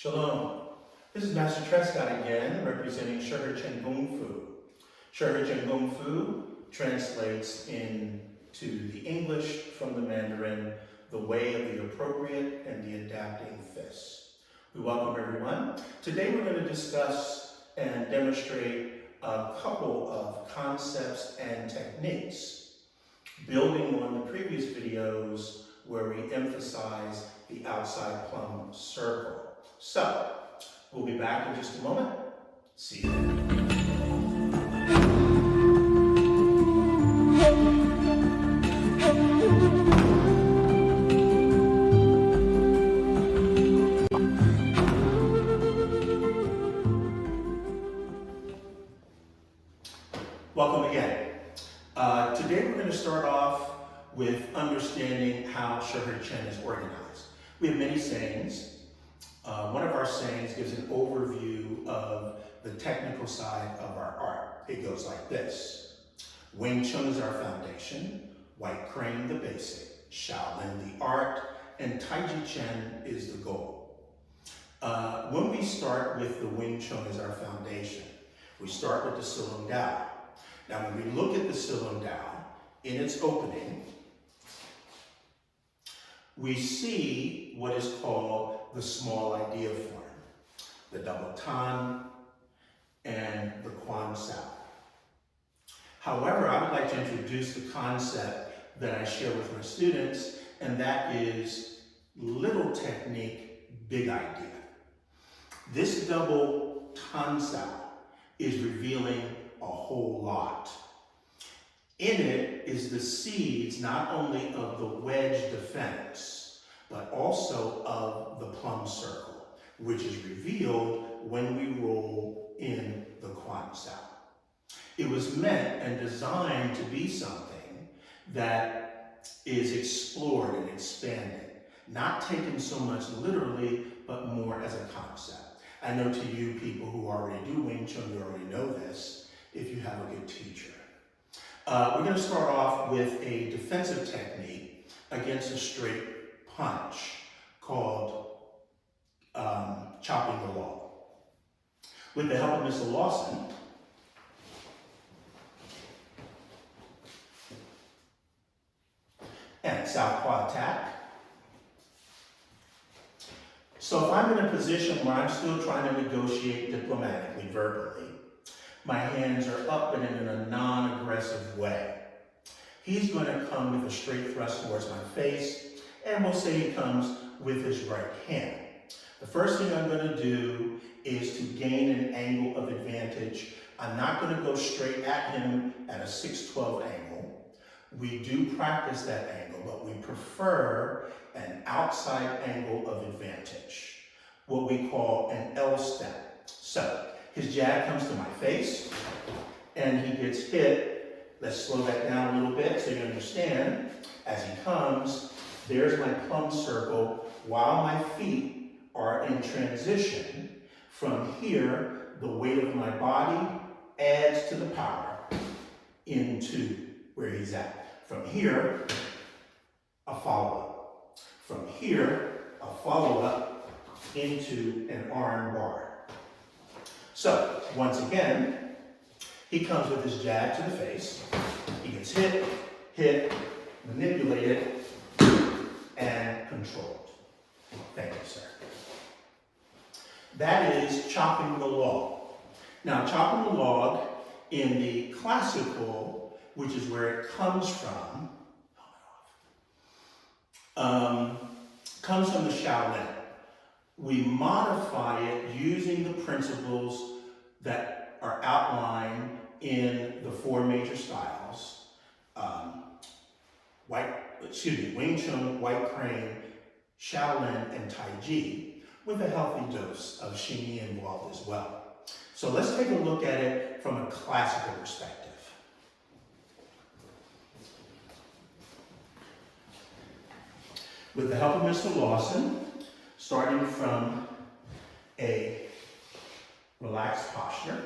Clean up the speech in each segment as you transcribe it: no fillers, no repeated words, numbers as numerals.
Shalom. This is Master Trescott again, representing Shihequan Kung Fu. Shihequan Kung Fu translates into the English from the Mandarin, the way of the appropriate and the adapting fist. We welcome everyone. Today we're going to discuss and demonstrate a couple of concepts and techniques, building on the previous videos where we emphasize the outside plum circle. So, we'll be back in just a moment. See you then. Welcome again. Today we're going to start off with understanding how Shihequan is organized. We have many sayings. One of our sayings gives an overview of the technical side of our art. It goes like this. Wing Chun is our foundation, White Crane the basic, Shaolin the art, and Tai Chi Chuan is the goal. When we start with the Wing Chun as our foundation, we start with the Silum Dao. Now when we look at the Silum Dao, in its opening, we see what is called the small idea form, the double tan and the quan sao. However, I would like to introduce the concept that I share with my students, and that is little technique, big idea. This double tan sao is revealing a whole lot. In it is the seeds not only of the wedge defense, but also of the plum circle, which is revealed when we roll in the quan sao. It was meant and designed to be something that is explored and expanded, not taken so much literally, but more as a concept. I know to you people who already do Wing Chun, you already know this, if you have a good teacher. We're going to start off with a defensive technique against a straight punch called chopping the log. With the help of Mr. Lawson, and southpaw attack. So if I'm in a position where I'm still trying to negotiate diplomatically, verbally, my hands are up and in a non-aggressive way. He's going to come with a straight thrust towards my face, and we'll say he comes with his right hand. The first thing I'm going to do is to gain an angle of advantage. I'm not going to go straight at him at a 6-12 angle. We do practice that angle, but we prefer an outside angle of advantage, what we call an L step. So, his jab comes to my face, and he gets hit. Let's slow that down a little bit so you understand. As he comes, there's my plum circle while my feet are in transition. From here, the weight of my body adds to the power into where he's at. From here, a follow-up. From here, a follow-up into an arm bar. So, once again, he comes with his jab to the face. He gets hit, manipulated, and controlled. Thank you, sir. That is chopping the log. Now, chopping the log in the classical, which is where it comes from the Shaolin. We modify it using the principles that are outlined in the 4 major styles. Wing Chun, White Crane, Shaolin, and Tai Chi, with a healthy dose of Xingyi involved as well. So let's take a look at it from a classical perspective. With the help of Mr. Lawson, starting from a relaxed posture,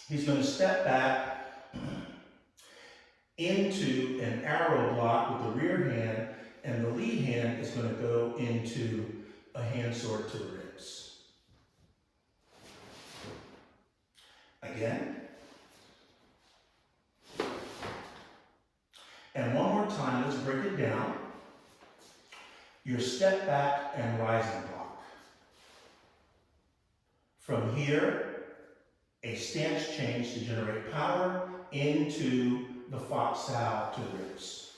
he's going to step back into an arrow block with the rear hand, and the lead hand is going to go into a hand sword to the ribs. Again. And one more time, let's break it down. Your step back and rising block. From here, a stance change to generate power into the fox sow to the ribs.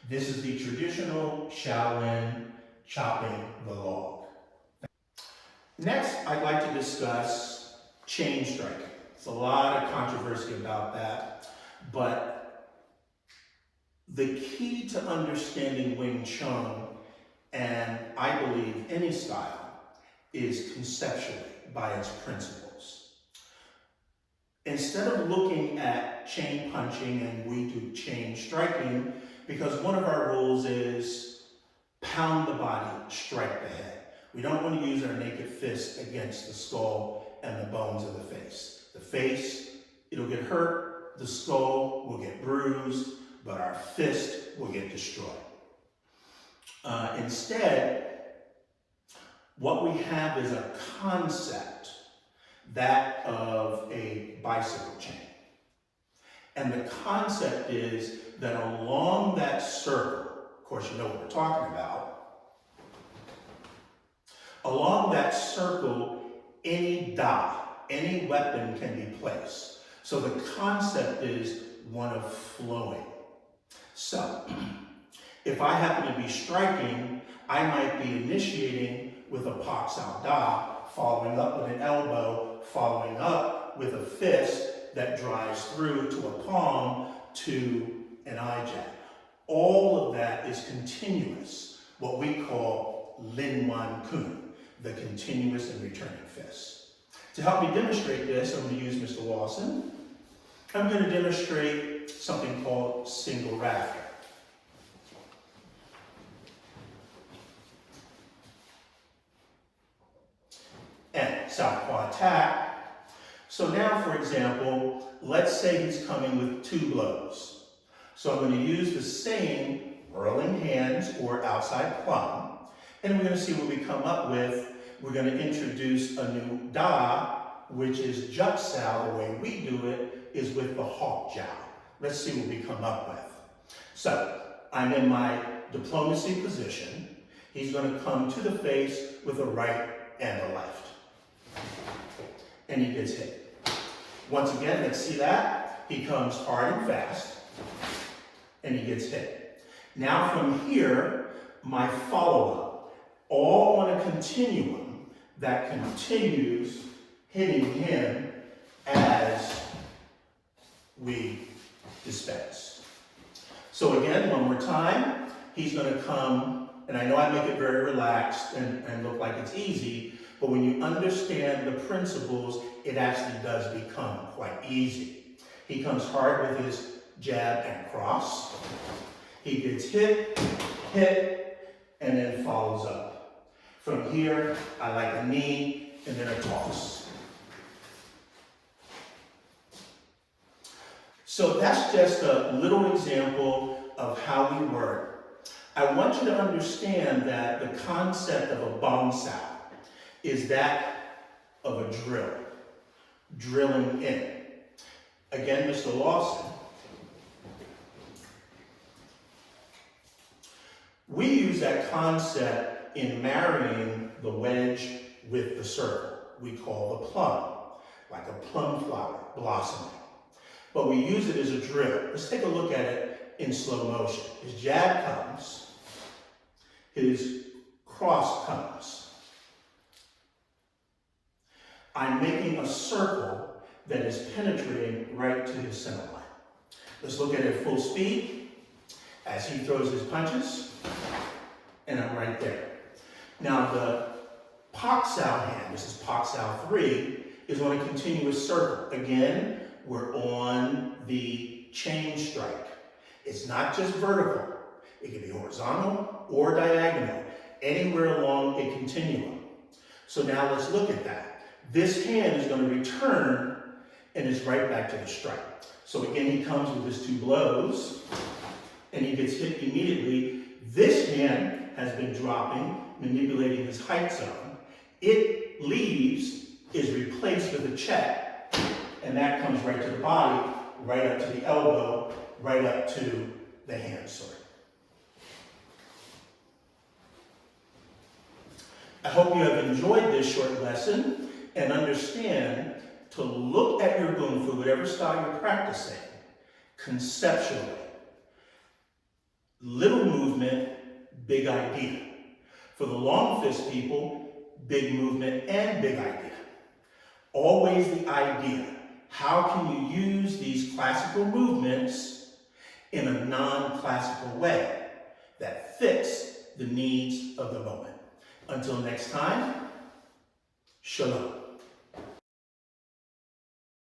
This is the traditional Shaolin chopping the log. Next, I'd like to discuss chain striking. There's a lot of controversy about that, but the key to understanding Wing Chun, and I believe any style, is conceptually by its principles. Instead of looking at chain punching, and we do chain striking, because one of our rules is pound the body, strike the head. We don't want to use our naked fist against the skull and the bones of the face. The face, it'll get hurt, the skull will get bruised, but our fist will get destroyed. Instead, what we have is a concept, that of a bicycle chain. And the concept is that along that circle, of course you know what we're talking about, along that circle, any da, any weapon can be placed. So the concept is one of flowing. So, if I happen to be striking, I might be initiating with a pak sao da, following up with an elbow, following up with a fist that drives through to a palm to an eye jab. All of that is continuous, what we call Lin Wan Kun, the continuous and returning fist. To help me demonstrate this, I'm going to use Mr. Lawson. I'm going to demonstrate something called single rafter. And southpaw attack. So now, for example, let's say he's coming with 2 blows. So I'm going to use the same whirling hands or outside plum, and we're going to see what we come up with. We're going to introduce a new da, which is jut sao. The way we do it is with the hawk jiao. Let's see what we come up with. So I'm in my diplomacy position. He's going to come to the face with a right and a left. And he gets hit. Once again, let's see that. He comes hard and fast, and he gets hit. Now from here, my follow-up, all on a continuum that continues hitting him as we dispense. So again, one more time, he's going to come, and I know I make it very relaxed and look like it's easy, but when you understand the principles, it actually does become quite easy. He comes hard with his jab and cross. He gets hit, and then follows up. From here, I like a knee and then a toss. So that's just a little example of how we work. I want you to understand that the concept of a bong sao is that of a drill, drilling in. Again, Mr. Lawson, we use that concept in marrying the wedge with the circle. We call the plum, like a plum flower blossoming. But we use it as a drill. Let's take a look at it in slow motion. His jab comes, his cross comes. I'm making a circle that is penetrating right to his center line. Let's look at it at full speed as he throws his punches, and I'm right there. Now the pak sao hand, this is pak sao 3, is on a continuous circle. Again, we're on the chain strike. It's not just vertical. It can be horizontal or diagonal, anywhere along a continuum. So now let's look at that. This hand is going to return and is right back to the strike. So again, he comes with his 2 blows and he gets hit immediately. This hand has has been dropping, manipulating his height zone. It leaves, is replaced with a check, and that comes right to the body, right up to the elbow, right up to the hand sword. I hope you have enjoyed this short lesson and understand to look at your gung fu, whatever style you're practicing, conceptually. Little movement, big idea. For the long fist people, big movement and big idea. Always the idea. How can you use these classical movements in a non-classical way that fits the needs of the moment? Until next time, shalom.